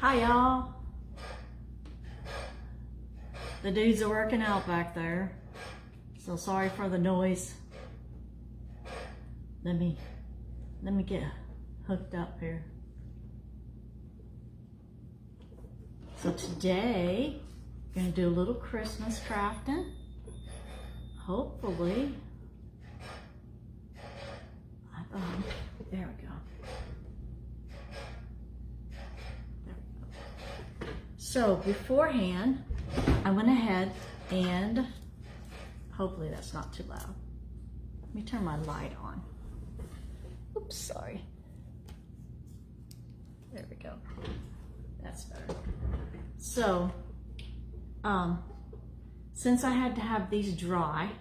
Hi y'all. The dudes are working out back there, so sorry for the noise. Let me get hooked up here. So today we're gonna do a little Christmas crafting. Hopefully, there we go. So beforehand, I went ahead and, hopefully that's not too loud. Let me turn my light on. Oops, sorry. There we go. That's better. So, since I had to have these dry,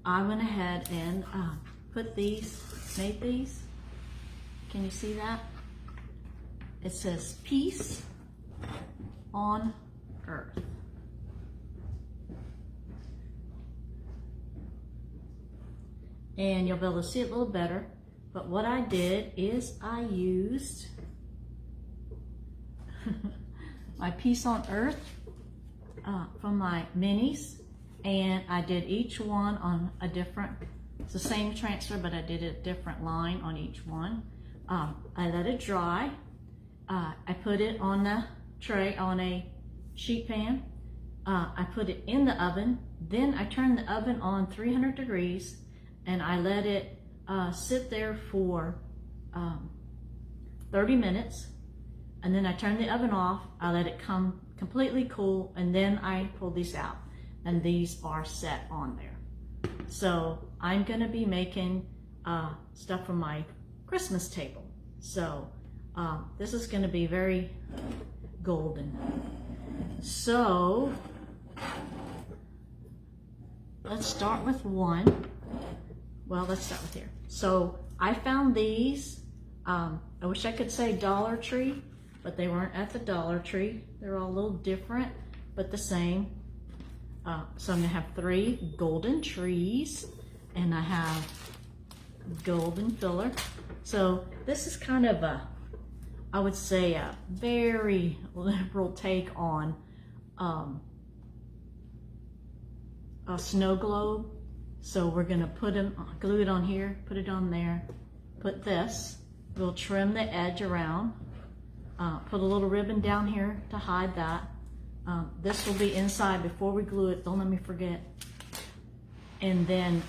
I went ahead and made these. Can you see that? It says peace on earth. And you'll be able to see it a little better. But what I did is I used my Peace on Earth from my minis, and I did each one on a different, it's the same transfer, but I did a different line on each one. I let it dry. I put it on the tray on a sheet pan. I put it in the oven. Then I turned the oven on 300 degrees and I let it sit there for 30 minutes. And then I turned the oven off. I let it come completely cool, and then I pulled these out, and these are set on there. So I'm gonna be making stuff for my Christmas table. So this is gonna be very golden. So let's start with one. Well, let's start with here. So I found these, I wish I could say Dollar Tree, but they weren't at the Dollar Tree. They're all a little different, but the same. So I'm gonna have 3 golden trees, and I have golden filler. So this is kind of a, I would say, a very liberal take on a snow globe. So we're gonna glue it on here, put it on there, put this. We'll trim the edge around, put a little ribbon down here to hide that. This will be inside before we glue it, don't let me forget. And then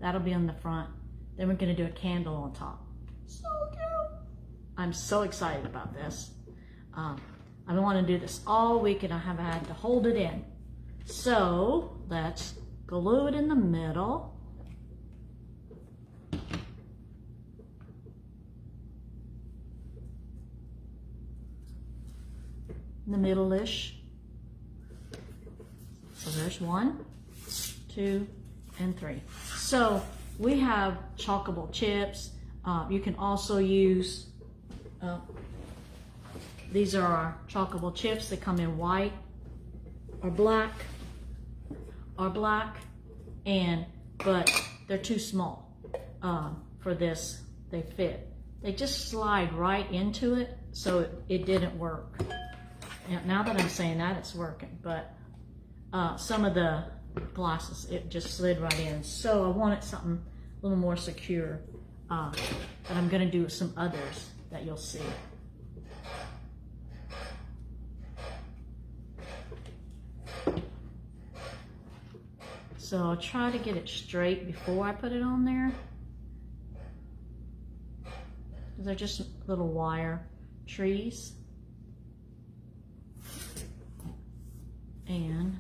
that'll be on the front. Then we're gonna do a candle on top. So cute. I'm so excited about this. I've been wanting to do this all week and I haven't had to hold it in. So let's glue it in the middle. In the middle-ish. So there's 1, 2, and 3. So we have Chalkable Chips. You can also use, these are our Chalkable Chips. They come in white or black, but they're too small for this. They fit. They just slide right into it, so it didn't work. Now that I'm saying that, it's working, but some of the glasses, it just slid right in. So I wanted something a little more secure, but I'm gonna do some others that you'll see. So I'll try to get it straight before I put it on there. They're just little wire trees. And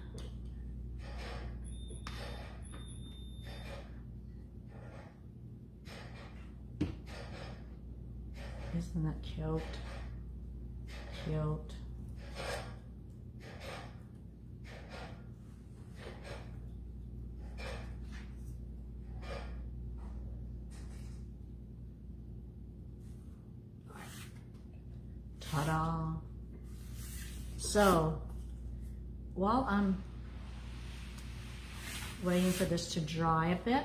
isn't that cute? Cute. Ta-da! So while I'm waiting for this to dry a bit,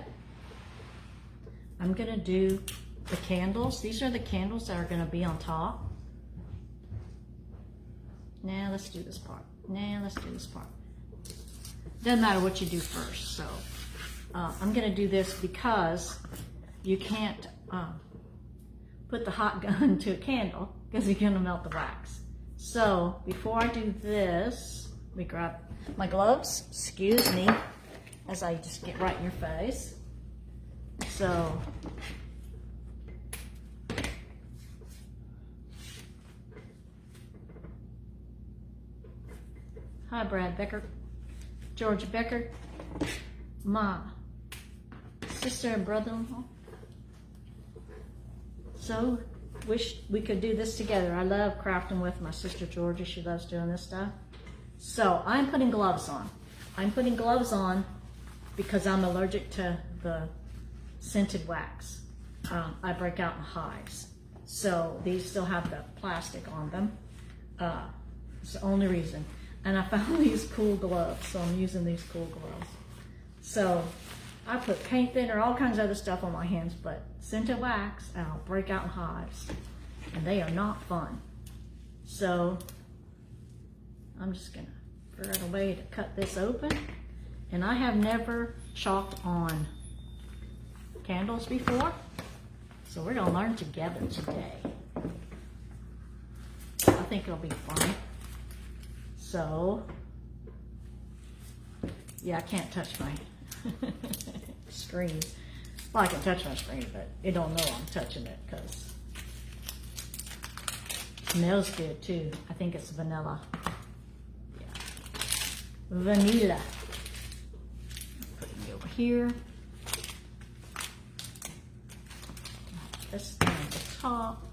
I'm gonna do the candles. These are the candles that are gonna be on top. Now let's do this part. Now let's do this part. Doesn't matter what you do first. So I'm gonna do this because you can't put the hot gun to a candle because you're gonna melt the wax. So before I do this, let me grab my gloves, excuse me, as I just get right in your face. So hi Brad Becker, George Becker, my sister and brother-in-law. So wish we could do this together. I love crafting with my sister Georgia. She loves doing this stuff. So I'm putting gloves on. I'm putting gloves on because I'm allergic to the scented wax. I break out in hives. So these still have the plastic on them. It's the only reason. And I found these cool gloves, so I'm using these cool gloves. So I put paint thinner, all kinds of other stuff on my hands, but scented wax, and I'll break out in hives. And they are not fun. So I'm just gonna figure out a way to cut this open. And I have never chalked on candles before, so we're gonna learn together today. I think it'll be fun. So, yeah, I can't touch my screen. Well, I can touch my screen, but it don't know I'm touching it because it smells good too. I think it's vanilla. Yeah, vanilla. Putting it over here. This thing at the top.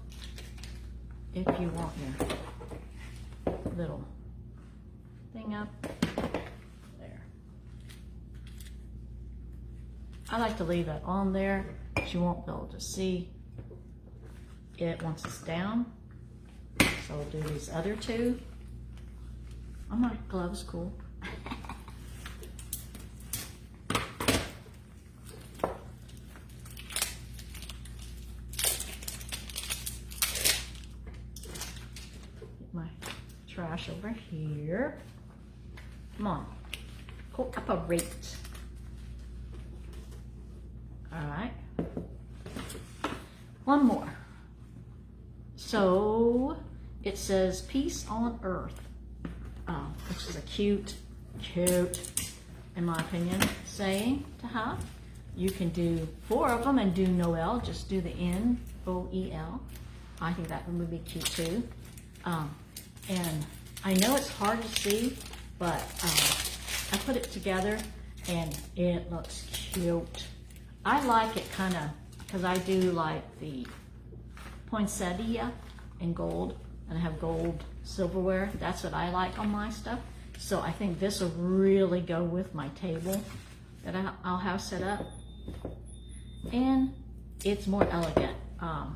If you want your little thing up there. I like to leave it on there, but you won't be able to see it once it's down. So we'll do these other two. Oh, my gloves cool. Get my trash over here. Come on, cooperate. All right, one more. So it says peace on earth, which is a cute, in my opinion, saying to have. You can do 4 of them and do Noel, just do the N-O-E-L. I think that would be cute too. And I know it's hard to see, but I put it together and it looks cute. I like it kind of, because I do like the poinsettia in gold, and I have gold silverware. That's what I like on my stuff. So I think this will really go with my table that I'll have set up. And it's more elegant. I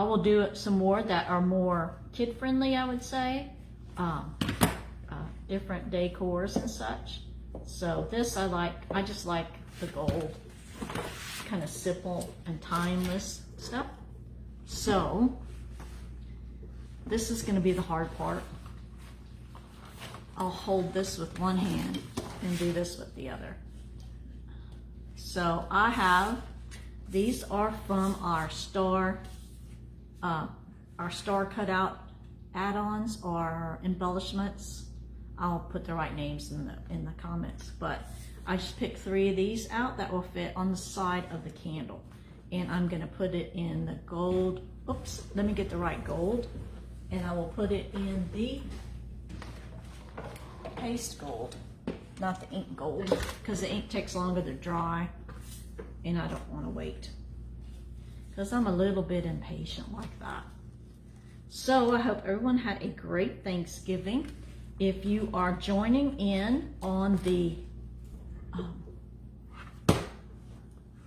will do some more that are more kid-friendly, I would say. Different decors and such. So this I just like the gold, kind of simple and timeless stuff. So this is going to be the hard part. I'll hold this with one hand and do this with the other. So I have, these are from our star cutout add-ons or embellishments. I'll put the right names in the comments, but I just picked 3 of these out that will fit on the side of the candle. And I'm gonna put it in the gold, oops, let me get the right gold. And I will put it in the paste gold, not the ink gold, because the ink takes longer to dry and I don't wanna wait, because I'm a little bit impatient like that. So I hope everyone had a great Thanksgiving. If you are joining in on the,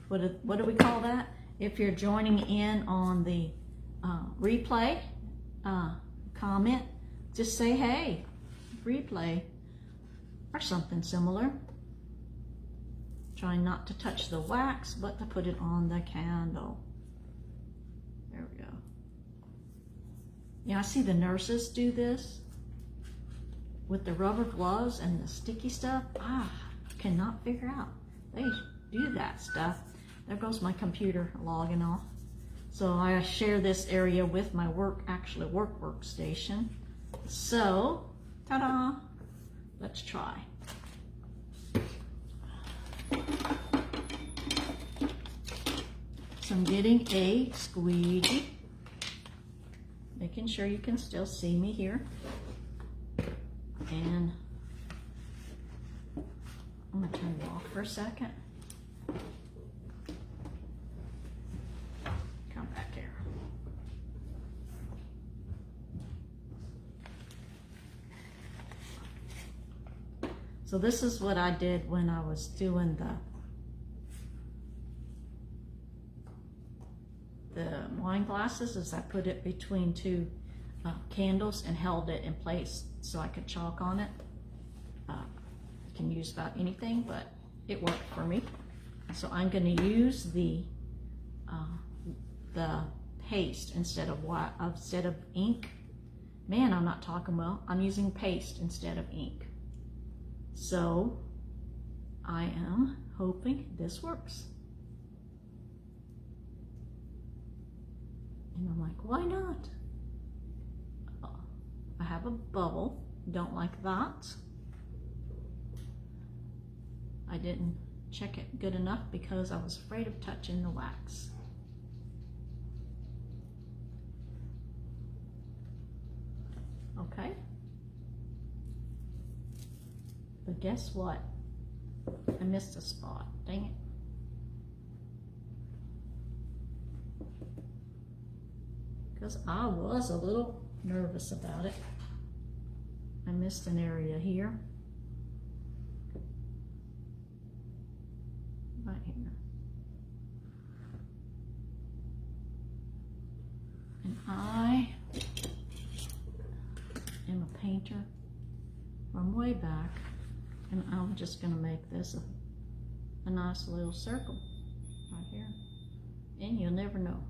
what do we call that? If you're joining in on the replay, comment, just say, hey, replay, or something similar. Trying not to touch the wax, but to put it on the candle. There we go. Yeah, I see the nurses do this with the rubber gloves and the sticky stuff. I cannot figure out. They do that stuff. There goes my computer logging off. So I share this area with my workstation. So, ta-da! Let's try. So I'm getting a squeegee. Making sure you can still see me here. And I'm gonna turn you off for a second. Come back here. So this is what I did when I was doing the wine glasses, is I put it between two candles and held it in place so I could chalk on it. You can use about anything, but it worked for me. So I'm going to use the paste instead of ink. Man, I'm not talking well. I'm using paste instead of ink. So I am hoping this works. And I'm like, why not? I have a bubble. Don't like that. I didn't check it good enough because I was afraid of touching the wax. Okay. But guess what? I missed a spot. Dang it. Because I was a little nervous about it. I missed an area here. Right here. And I am a painter from way back, and I'm just going to make this a nice little circle right here. And you'll never know.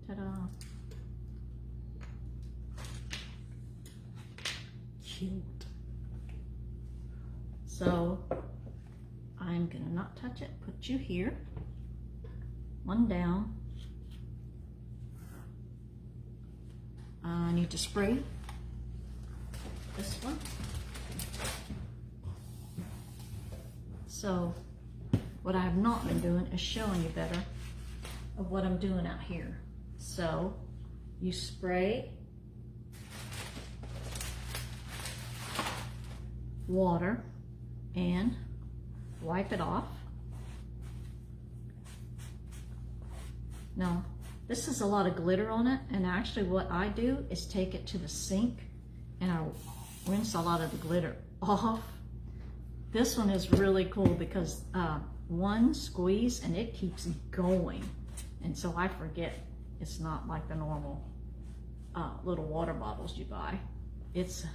Ta-da. Cute. So I'm gonna not touch it, put you here, one down. I need to spray this one. So what I have not been doing is showing you better of what I'm doing out here. So you spray water and wipe it off. Now, this is a lot of glitter on it, and actually what I do is take it to the sink and I rinse a lot of the glitter off. This one is really cool because one squeeze and it keeps going, and so I forget it's not like the normal little water bottles you buy. It's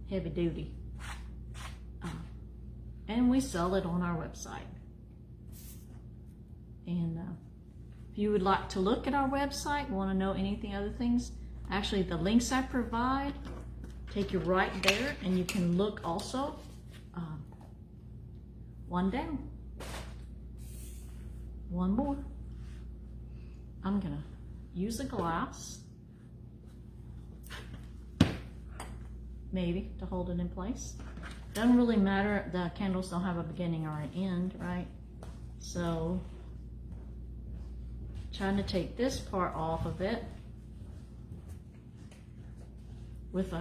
heavy duty. And we sell it on our website. And if you would like to look at our website, want to know anything other things, actually the links I provide take you right there, and you can look also one down. One more. I'm gonna use a glass, maybe, to hold it in place. Doesn't really matter, the candles don't have a beginning or an end, right? So, trying to take this part off of it with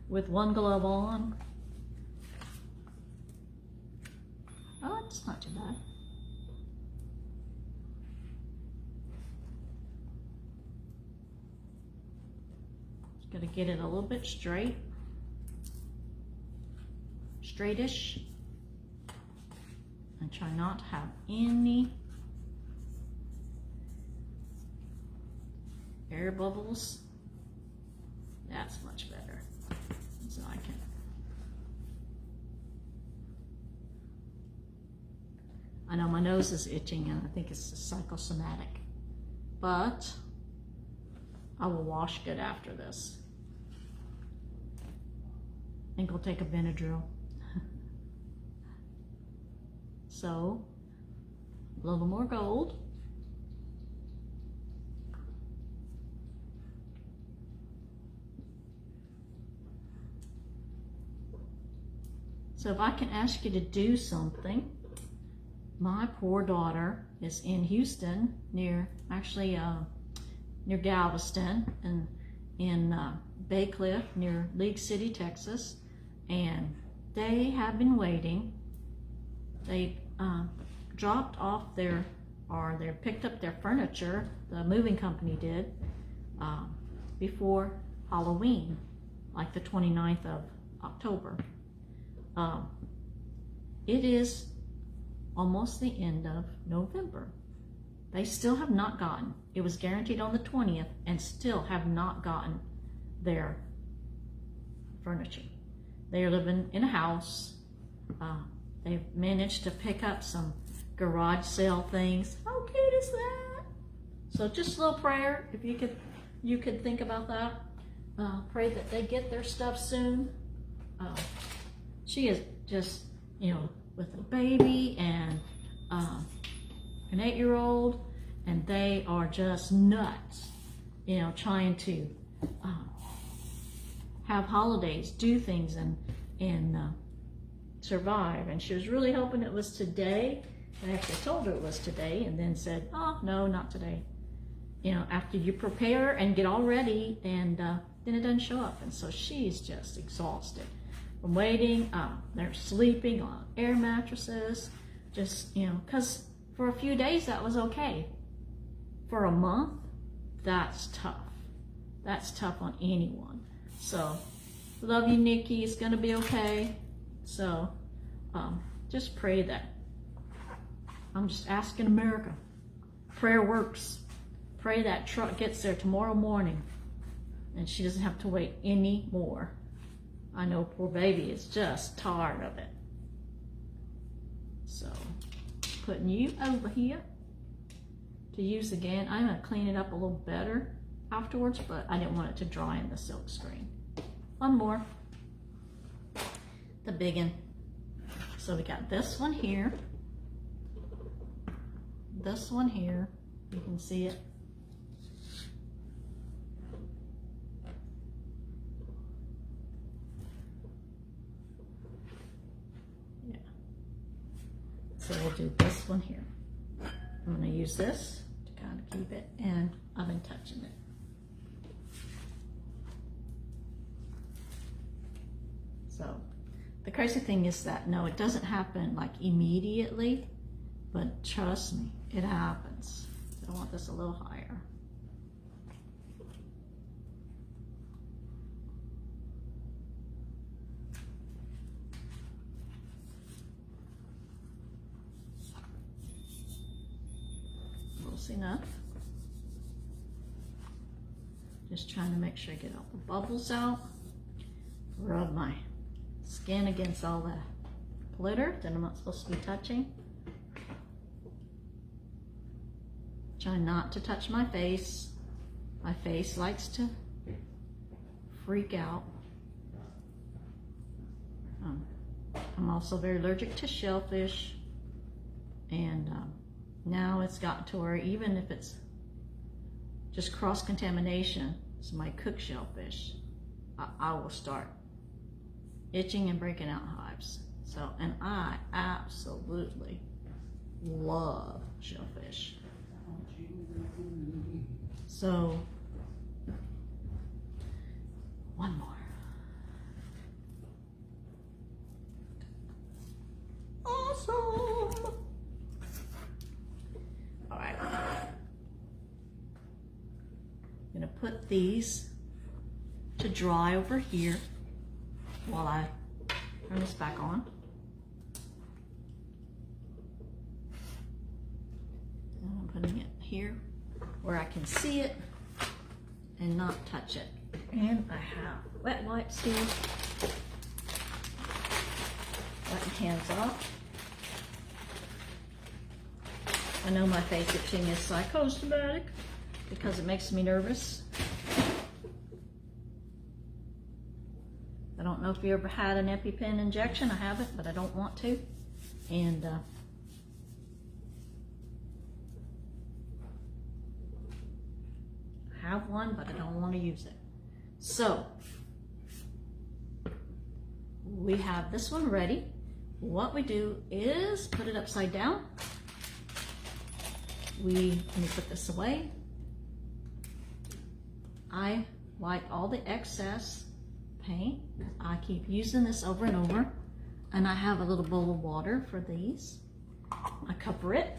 with one glove on. Oh, it's not too bad. Just gotta get it a little bit straight. Straightish, and try not to have any air bubbles. That's much better. So I can. I know my nose is itching, and I think it's psychosomatic, but I will wash good after this. I think I'll take a Benadryl. So, a little more gold. So if I can ask you to do something, my poor daughter is in Houston, near Galveston, and in Bay Cliff, near League City, Texas, and they have been waiting. They dropped off they picked up their furniture, the moving company did, before Halloween, like the 29th of October. It is almost the end of November. They still have not gotten, it was guaranteed on the 20th, and still have not gotten their furniture. They are living in a house. They've managed to pick up some garage sale things. How cute is that? So just a little prayer, if you could think about that. Pray that they get their stuff soon. She is just, with a baby and an 8-year-old, and they are just nuts, trying to have holidays, do things, and survive. And she was really hoping it was today. I actually told her it was today, and then said, oh, no, not today. After you prepare and get all ready, and then it doesn't show up. And so she's just exhausted from waiting. They're sleeping on air mattresses, just, because for a few days that was okay. For a month, that's tough. That's tough on anyone. So, love you, Nikki. It's gonna be okay. So, just pray that. I'm just asking America. Prayer works. Pray that truck gets there tomorrow morning and she doesn't have to wait anymore. I know poor baby is just tired of it. So, putting you over here to use again. I'm gonna clean it up a little better afterwards, but I didn't want it to dry in the silk screen. One more, the big one. So we got this one here, this one here, you can see it. Yeah. So we'll do this one here. I'm going to use this to kind of keep it, and I've been touching it. So the crazy thing is that, no, it doesn't happen like immediately, but trust me, it happens. So I want this a little higher. Close enough. Just trying to make sure I get all the bubbles out. Rub my skin against all the glitter that I'm not supposed to be touching. Try not to touch my face. My face likes to freak out. I'm also very allergic to shellfish, and now it's gotten to where even if it's just cross-contamination, so my cooked shellfish, I will start itching and breaking out hives. So, and I absolutely love shellfish. So, one more. Awesome. All right. I'm gonna put these to dry over here while I turn this back on. And I'm putting it here where I can see it and not touch it. And I have wet wipes here. Wipe my hands off. I know my face itching is psychosomatic because it makes me nervous. if you ever had an Epipen injection. I haven't, but I don't want to. And I have one, but I don't want to use it. So we have this one ready. What we do is put it upside down. Let me put this away. I wipe all the excess paint. I keep using this over and over. And I have a little bowl of water for these. I cover it.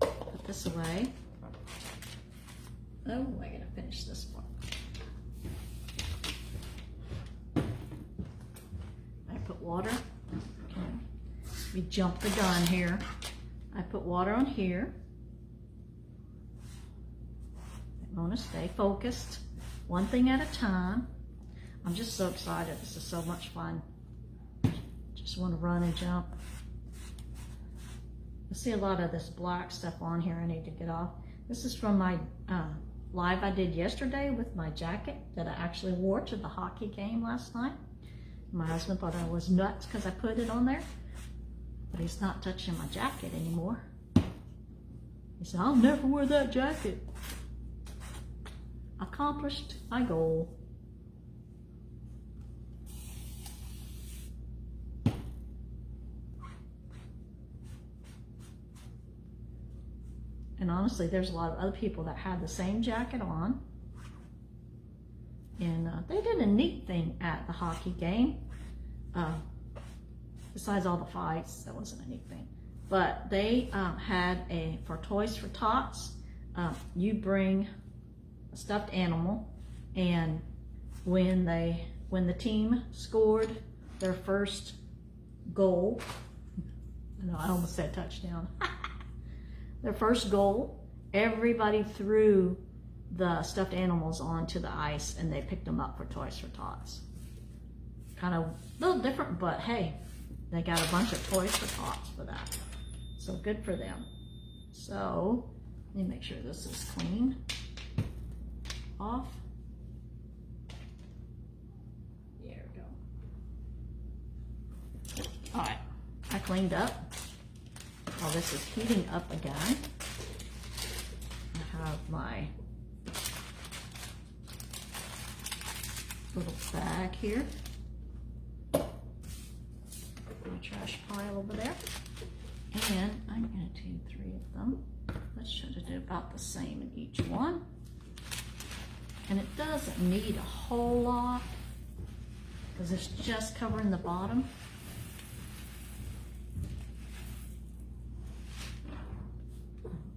Put this away. Oh, I gotta finish this one. I put water. Okay. We jump the gun here. I put water on here. I want to stay focused, one thing at a time. I'm just so excited. This is so much fun. Just want to run and jump. I see a lot of this black stuff on here I need to get off. This is from my live I did yesterday with my jacket that I actually wore to the hockey game last night. My husband thought I was nuts because I put it on there, but he's not touching my jacket anymore. He said, I'll never wear that jacket. Accomplished my goal. And honestly, there's a lot of other people that had the same jacket on. And they did a neat thing at the hockey game. Besides all the fights, that wasn't a neat thing. But they had for Toys for Tots, you bring a stuffed animal, and when the team scored their first goal, no, I almost said touchdown. Their first goal, everybody threw the stuffed animals onto the ice and they picked them up for Toys for Tots. Kind of a little different, but hey, they got a bunch of Toys for Tots for that. So good for them. So let me make sure this is clean. Off. There we go. All right, I cleaned up. While this is heating up again, I have my little bag here. My trash pile over there. And I'm going to do 3 of them. Let's try to do about the same in each one. And it doesn't need a whole lot because it's just covering the bottom.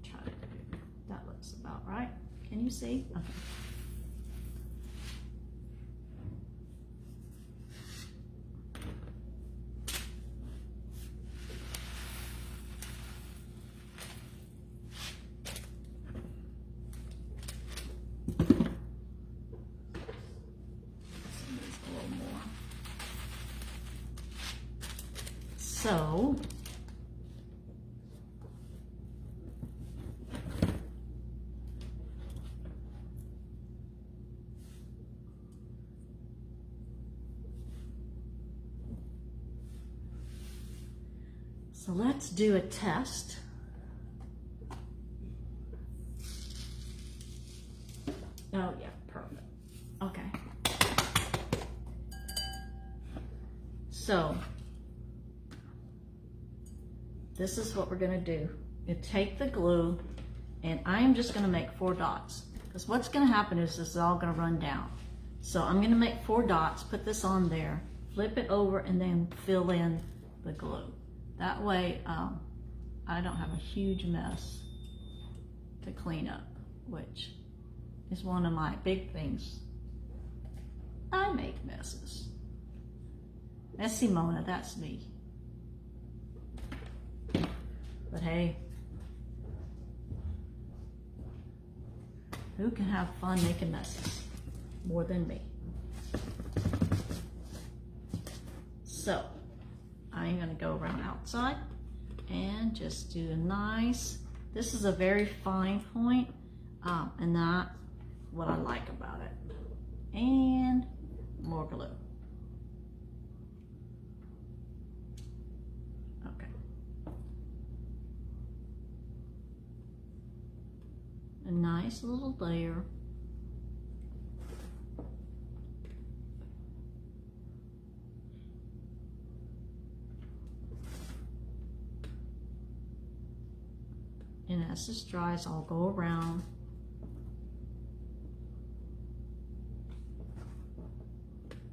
Try to do that. Looks about right. Can you see? Okay. So, let's do a test. Oh yeah, perfect. Okay. So, this is what we're going to do. You take the glue, and I am just going to make 4 dots. Because what's going to happen is this is all going to run down. So I'm going to make 4 dots, put this on there, flip it over, and then fill in the glue. That way, I don't have a huge mess to clean up, which is one of my big things. I make messes. That's Simona, that's me. But hey, who can have fun making messes more than me? So, I'm gonna go around outside and just do a nice, this is a very fine point, and that's what I like about it. and more glue. Okay. A nice little layer. And as this dries, I'll go around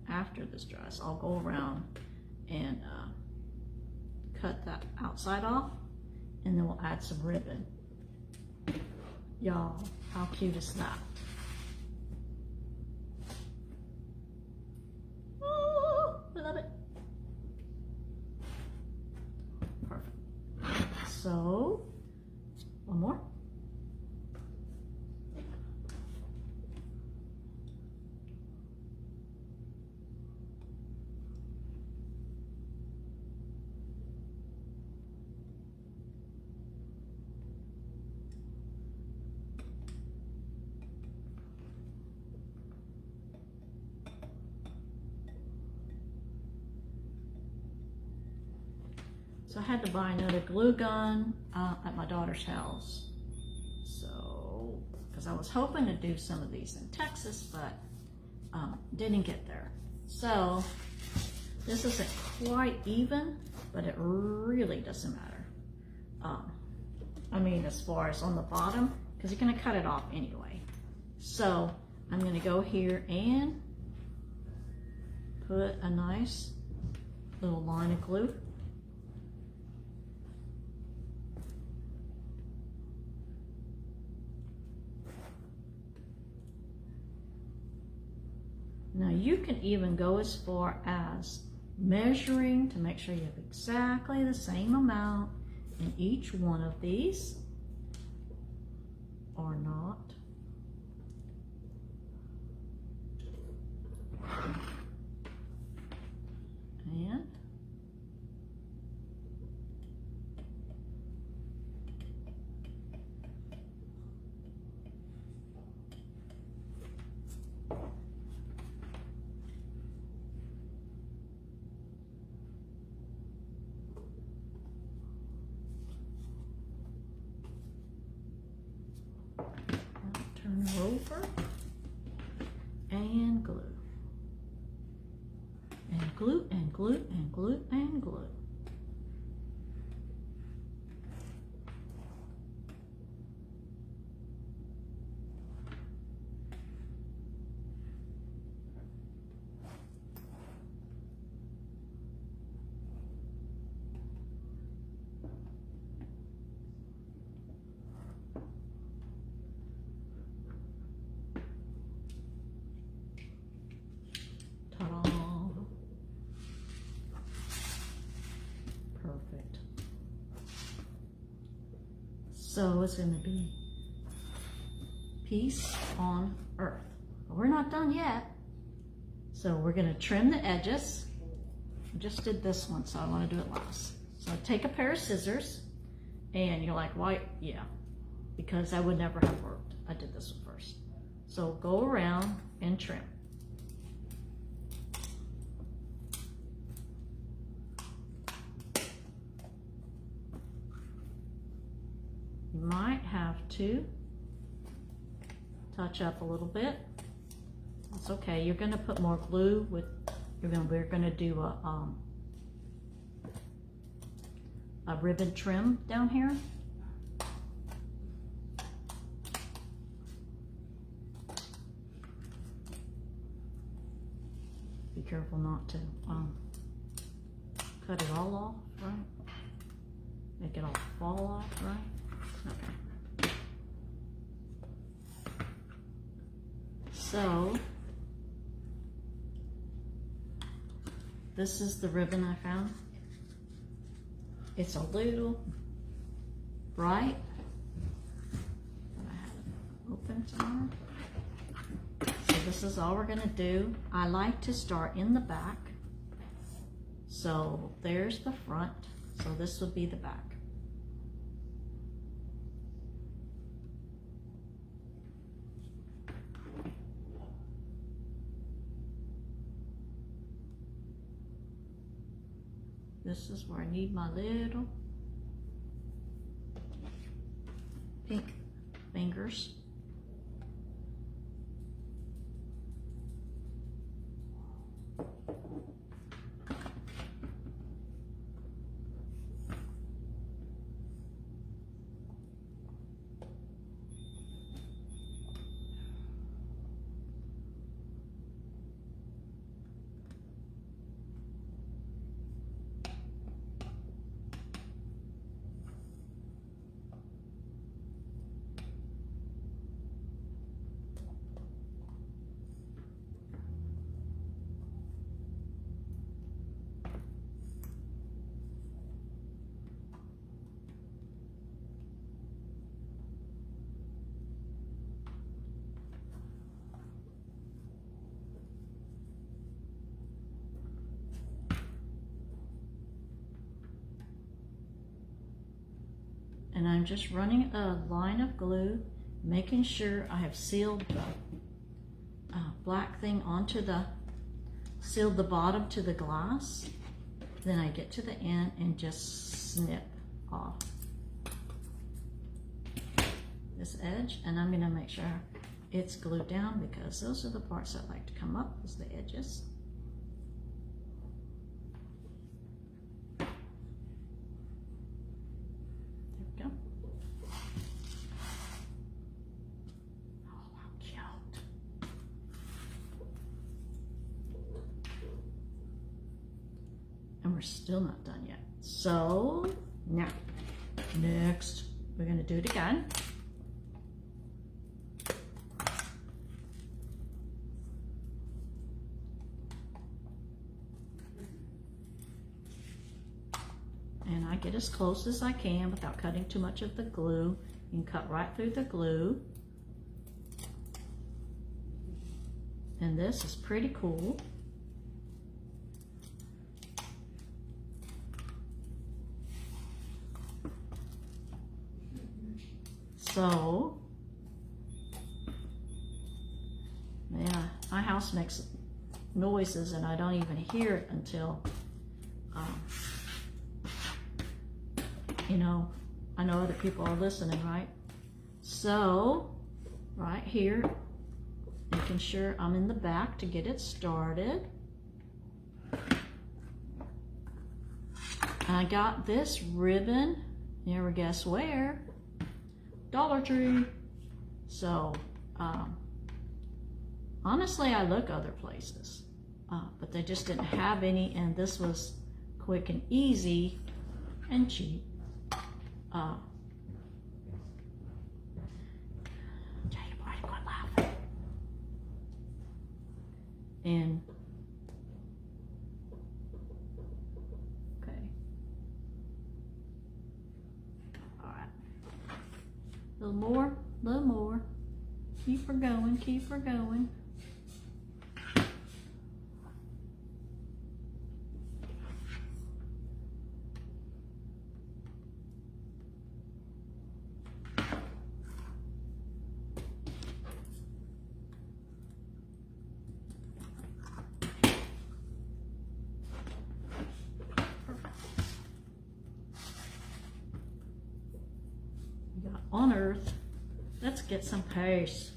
after this dries, I'll go around and cut that outside off, and then we'll add some ribbon. Y'all, how cute is that? Ooh, I love it. Perfect. So, one more. So I had to buy another glue gun at my daughter's house. So, because I was hoping to do some of these in Texas, but didn't get there. So this isn't quite even, but it really doesn't matter. I mean, as far as on the bottom, because you're gonna cut it off anyway. So I'm gonna go here and put a nice little line of glue. Now you can even go as far as measuring to make sure you have exactly the same amount in each one of these, or not. And turn it over and glue. And glue and glue and glue and glue. Ta-da! Perfect. So it's going to be peace on earth. But we're not done yet. So we're going to trim the edges. I just did this one, so I want to do it last. So take a pair of scissors, and you're like, why? Yeah, because that would never have worked. I did this one first. So go around and trim. You might have to touch up a little bit. That's okay. You're going to put more glue with. We're going to do a ribbon trim down here. Be careful not to cut it all off, right? Make it all fall off, right? Okay. So this is the ribbon I found. It's a little bright, but I have it open somewhere. So this is all we're gonna do. I like to start in the back. So there's the front. So this would be the back. This is where I need my little pink fingers. And I'm just running a line of glue, making sure I have sealed the black thing onto sealed the bottom to the glass. Then I get to the end and just snip off this edge, and I'm gonna make sure it's glued down because those are the parts that like to come up, is the edges. We're still not done yet. So now, next, we're going to do it again. And I get as close as I can without cutting too much of the glue. You can cut right through the glue. And this is pretty cool. So, yeah, my house makes noises and I don't even hear it until, you know, I know other people are listening, right? So, right here, making sure I'm in the back to get it started. I got this ribbon, you ever guess where? Dollar Tree. So honestly, I look other places, but they just didn't have any, and this was quick and easy and cheap. Tell you why I'm going laughing. And a little more. Keep her going, keep her going. On earth, let's get some paste,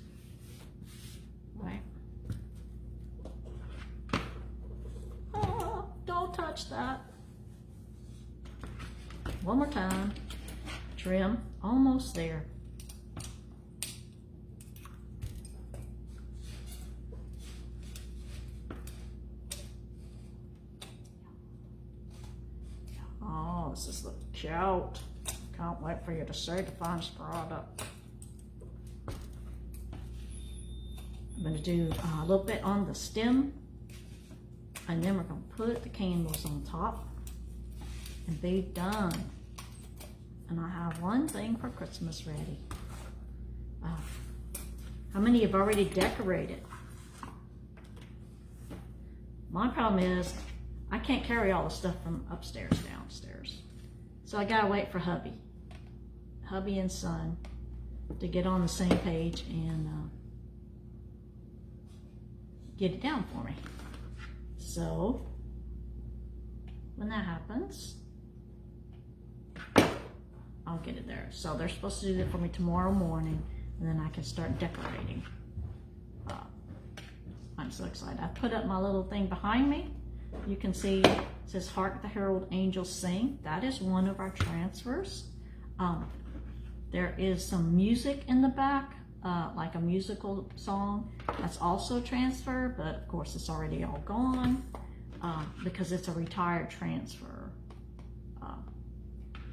right? Oh, don't touch that. One more time, trim, almost there. Oh, this is looking cute. Can't wait for you to see the finest product. I'm going to do a little bit on the stem, and then we're going to put the candles on top and be done. And I have one thing for Christmas ready. How many have already decorated? My problem is I can't carry all the stuff from upstairs downstairs. So I gotta wait for hubby and son to get on the same page and get it down for me. So when that happens, I'll get it there. So they're supposed to do that for me tomorrow morning, and then I can start decorating. I'm so excited. I put up my little thing behind me. You can see it says Hark the Herald Angels Sing. That is one of our transfers. There is some music in the back, like a musical song. That's also transfer, but of course it's already all gone because it's a retired transfer.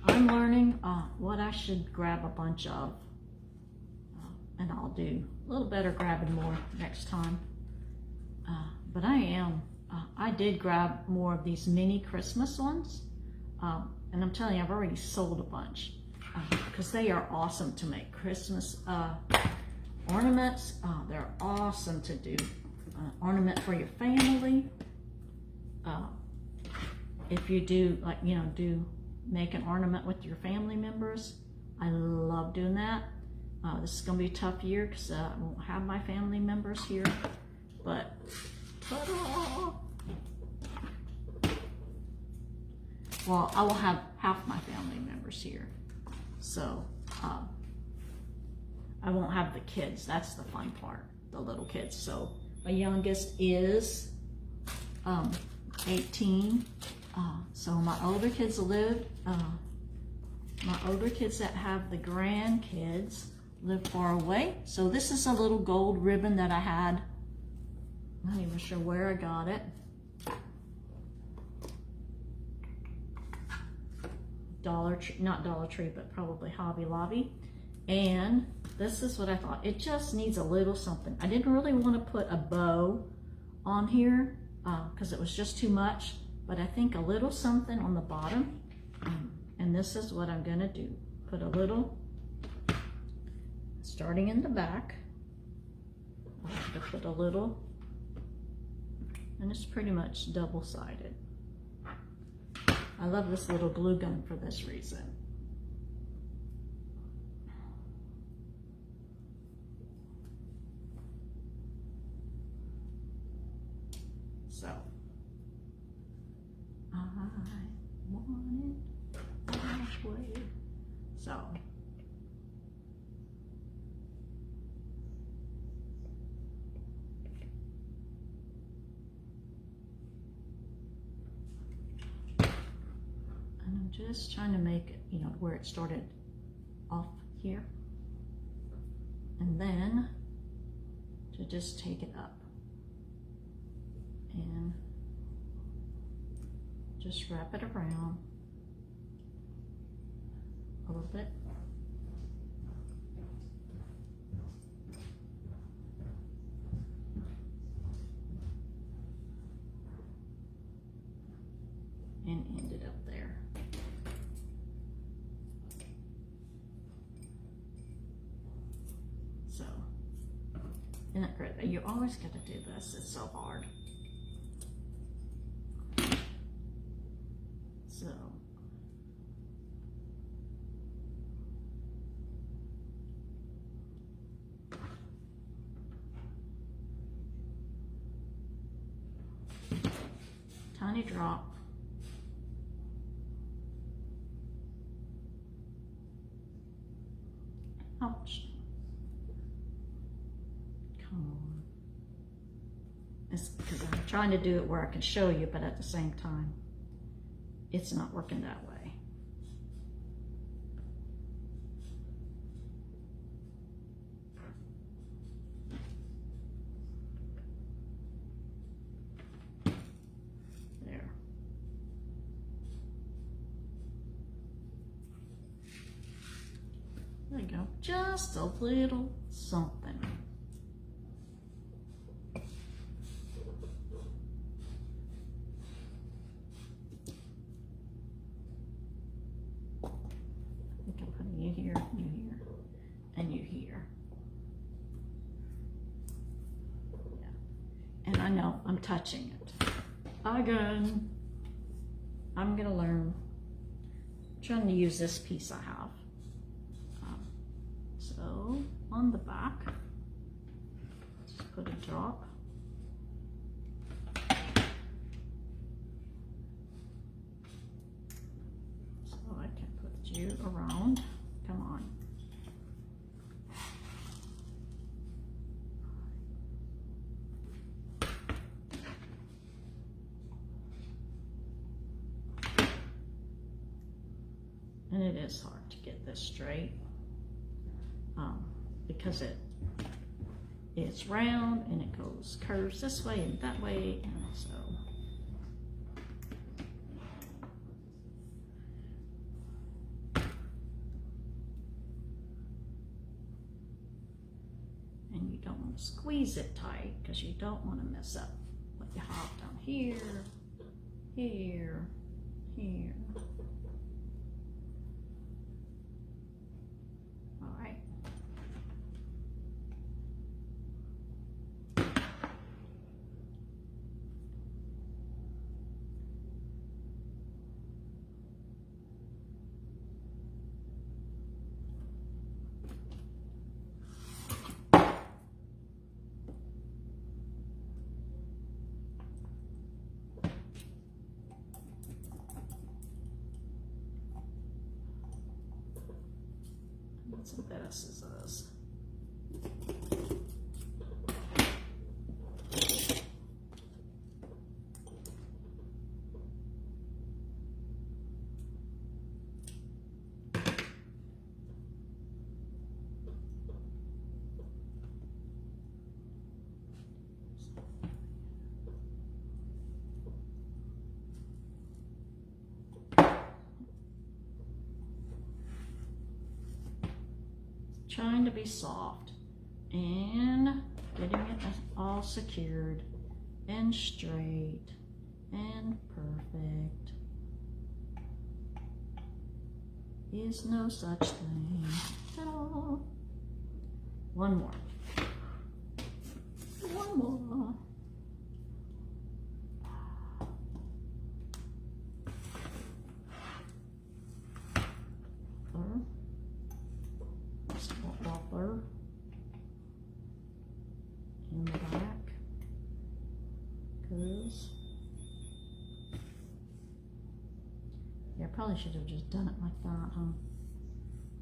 I'm learning what I should grab a bunch of, and I'll do a little better grabbing more next time. But I did grab more of these mini Christmas ones, and I'm telling you, I've already sold a bunch because they are awesome to make Christmas ornaments. They're awesome to do ornament for your family. If you do, like, you know, make an ornament with your family members. I love doing that. This is gonna be a tough year because I won't have my family members here, but well, I will have half my family members here, so I won't have the kids. That's the fun part, the little kids. So my youngest is 18. So my older kids live, my older kids that have the grandkids live far away. So this is a little gold ribbon that I had. I'm not even sure where I got it. Not Dollar Tree, but probably Hobby Lobby. And this is what I thought. It just needs a little something. I didn't really want to put a bow on here because it was just too much, but I think a little something on the bottom. And this is what I'm gonna do. Put a little, starting in the back, I have to put a little, and it's pretty much double-sided. I love this little glue gun for this reason. So, I want it halfway. So, I'm just trying to make it, you know, where it started off here. And then to just take it up and just wrap it around a little bit. And end it up there. So, isn't that great? You always got to do this. It's so hard. So, tiny drop. Ouch. Come on. It's because I'm trying to do it where I can show you, but at the same time, it's not working that way. There. There you go. Just a little something. You here, and you here. Yeah. And I know I'm touching it. Again, I'm gonna learn. I'm trying to use this piece I have. So on the back, just put a drop. you around. Come on. And it is hard to get this straight because it's round and it goes curves this way and that way, and so and you don't want to squeeze it tight because you don't want to mess up what you have down here, here, here. That's what this is. Trying to be soft and getting it all secured and straight and perfect. Is no such thing at all. One more. One more. Waffler in the back, because yeah, I probably should have just done it like that, huh?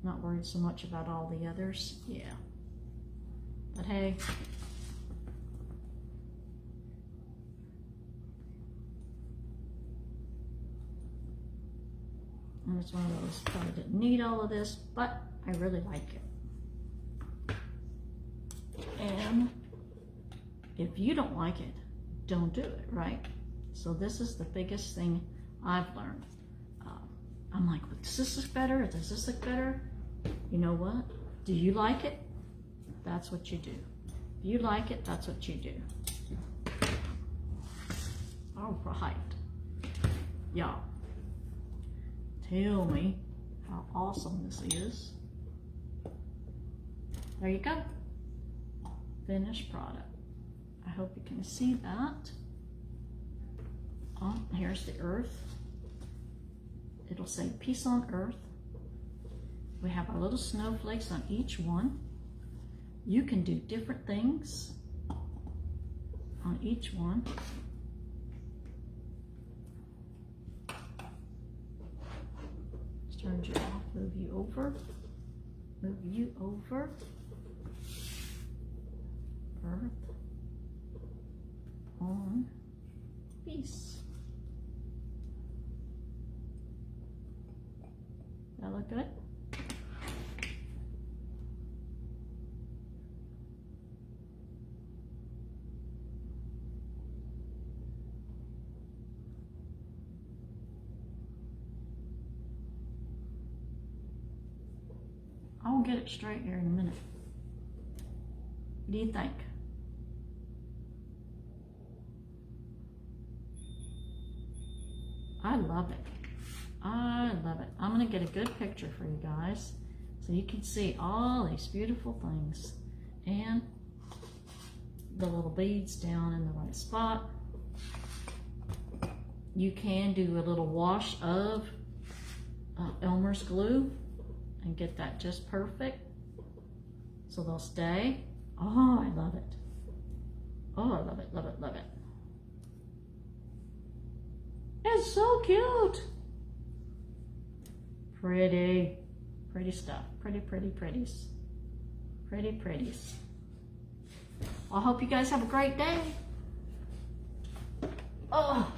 Not worried so much about all the others. Yeah, but hey, and it's one of those, probably didn't need all of this, but I really like it. And if you don't like it, don't do it, right? So this is the biggest thing I've learned. I'm like, well, does this look better? Does this look better? You know what? Do you like it? That's what you do. If you like it, that's what you do. All right. Y'all, tell me how awesome this is. There you go. Finished product. I hope you can see that. Oh, here's the earth. It'll say peace on earth. We have our little snowflakes on each one. You can do different things on each one. Turn you off, move you over, move you over. Earth on peace. That look good? I'll get it straight here in a minute. What do you think? I love it. I love it. I'm going to get a good picture for you guys so you can see all these beautiful things and the little beads down in the right spot. You can do a little wash of Elmer's glue and get that just perfect so they'll stay. Oh, I love it. Oh, I love it, love it, love it. It's so cute. Pretty stuff. Pretties. Pretties. Well, I hope you guys have a great day. Oh.